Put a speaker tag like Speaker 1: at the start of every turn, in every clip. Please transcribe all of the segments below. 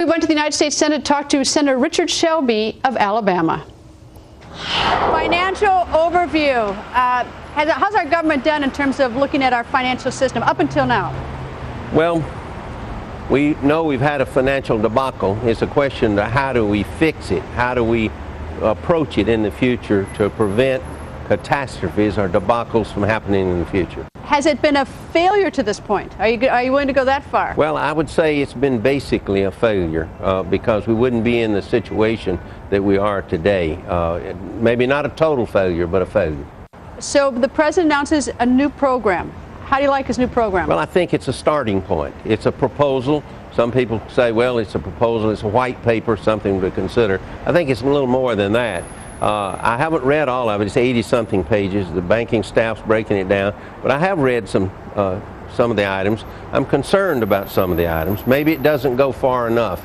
Speaker 1: went to the United States Senate to talk to Senator Richard Shelby of Alabama. Financial overview. How's our government done in terms of looking at our financial system up until now?
Speaker 2: Well, we know we've had a financial debacle. It's a question of how do we fix it? How do we approach it in the future to prevent catastrophes or debacles from happening in the future?
Speaker 1: Has it been a failure to this point? Are you willing to go that far?
Speaker 2: Well, I would say it's been basically a failure because we wouldn't be in the situation that we are today. Maybe not a total failure, but a failure.
Speaker 1: So the president announces a new program. How do you like his new program?
Speaker 2: Well, I think it's a starting point. It's a proposal. Some people say, well, it's a proposal, it's a white paper, something to consider. I think it's a little more than that. I haven't read all of it. It's 80-something pages. The banking staff's breaking it down. But I have read some of the items. I'm concerned about some of the items. Maybe it doesn't go far enough.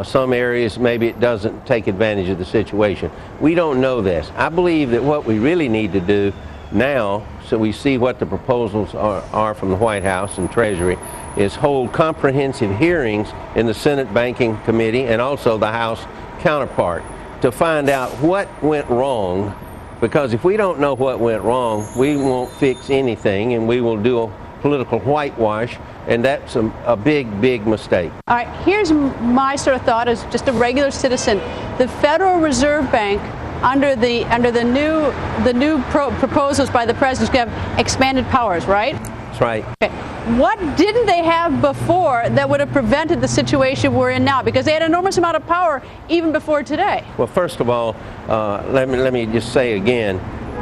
Speaker 2: Some areas, maybe it doesn't take advantage of the situation. We don't know this. I believe that what we really need to do now, so we see what the proposals are from the White House and Treasury, is hold comprehensive hearings in the Senate Banking Committee and also the House counterpart to find out what went wrong, because if we don't know what went wrong, we won't fix anything and we will do a political whitewash, and that's a big, big mistake.
Speaker 1: All right, here's my sort of thought as just a regular citizen. The Federal Reserve Bank, under the new proposals by the president, is going to have expanded powers, right?
Speaker 2: That's right.
Speaker 1: Okay. What didn't they have before that would have prevented the situation we're in now? Because they had an enormous amount of power even before today.
Speaker 2: Well, first of all, let me just say again,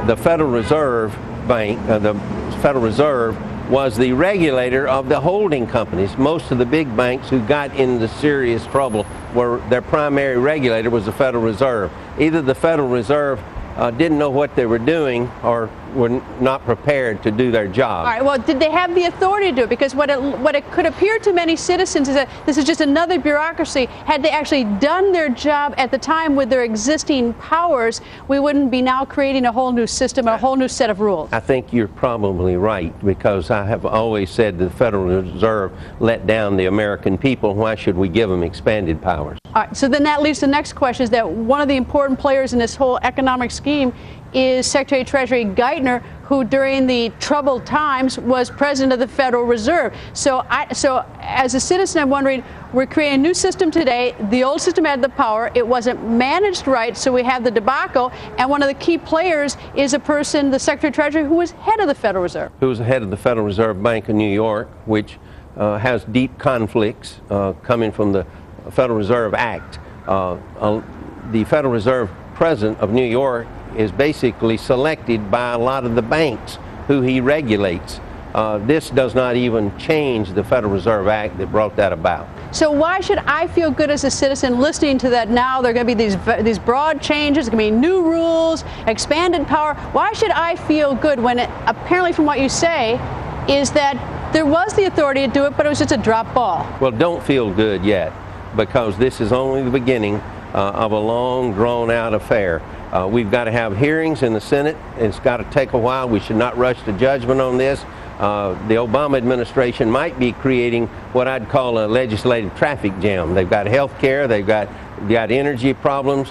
Speaker 2: the Federal Reserve Bank, the Federal Reserve, was the regulator of the holding companies. Most of the big banks who got into serious trouble were their primary regulator was the Federal Reserve. Either the Federal Reserve didn't know what they were doing or were not prepared to do their job.
Speaker 1: All right, well, did they have the authority to do it? Because what it could appear to many citizens is that this is just another bureaucracy. Had they actually done their job at the time with their existing powers, we wouldn't be now creating a whole new system, a whole new set of rules.
Speaker 2: I think you're probably right, because I have always said the Federal Reserve let down the American people. Why should we give them expanded powers?
Speaker 1: All right, so then that leads to the next question, is that one of the important players in this whole economic scheme is Secretary of Treasury Geithner, who during the troubled times was president of the Federal Reserve. So as a citizen, I'm wondering, we're creating a new system today. The old system had the power. It wasn't managed right, so we have the debacle. And one of the key players is a person, the Secretary of Treasury, who was head of the Federal Reserve.
Speaker 2: Who was the head of the Federal Reserve Bank of New York, which has deep conflicts coming from the Federal Reserve Act. The Federal Reserve President of New York is basically selected by a lot of the banks who he regulates. This does not even change the Federal Reserve Act that brought that about.
Speaker 1: So why should I feel good as a citizen listening to that now? There are going to be these broad changes, there's going to be new rules, expanded power. Why should I feel good when apparently from what you say is that there was the authority to do it, but it was just a drop ball?
Speaker 2: Well, don't feel good yet, because this is only the beginning of a long, drawn-out affair. We've got to have hearings in the Senate. It's got to take a while. We should not rush to judgment on this. The Obama administration might be creating what I'd call a legislative traffic jam. They've got health care, they've got energy problems,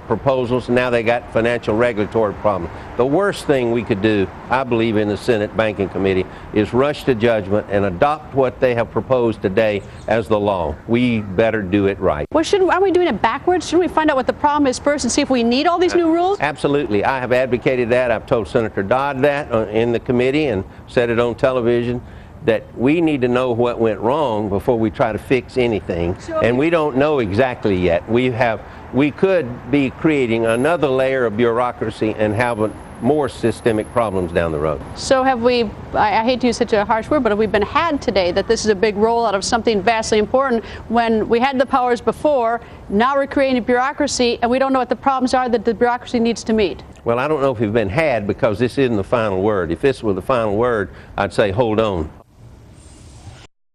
Speaker 2: proposals, and now they got financial regulatory problems. The worst thing we could do, I believe, in the Senate Banking Committee is rush to judgment and adopt what they have proposed today as the law. We better do it right.
Speaker 1: Well, aren't we doing it backwards? Shouldn't we find out what the problem is first and see if we need all these new rules?
Speaker 2: Absolutely. I have advocated that. I've told Senator Dodd that in the committee and said it on television, that we need to know what went wrong before we try to fix anything. And we don't know exactly yet. We could be creating another layer of bureaucracy and have more systemic problems down the road.
Speaker 1: So have we, I hate to use such a harsh word, but have we been had today that this is a big rollout of something vastly important when we had the powers before, now we're creating a bureaucracy and we don't know what the problems are that the bureaucracy needs to meet?
Speaker 2: Well, I don't know if we've been had, because this isn't the final word. If this were the final word, I'd say hold on.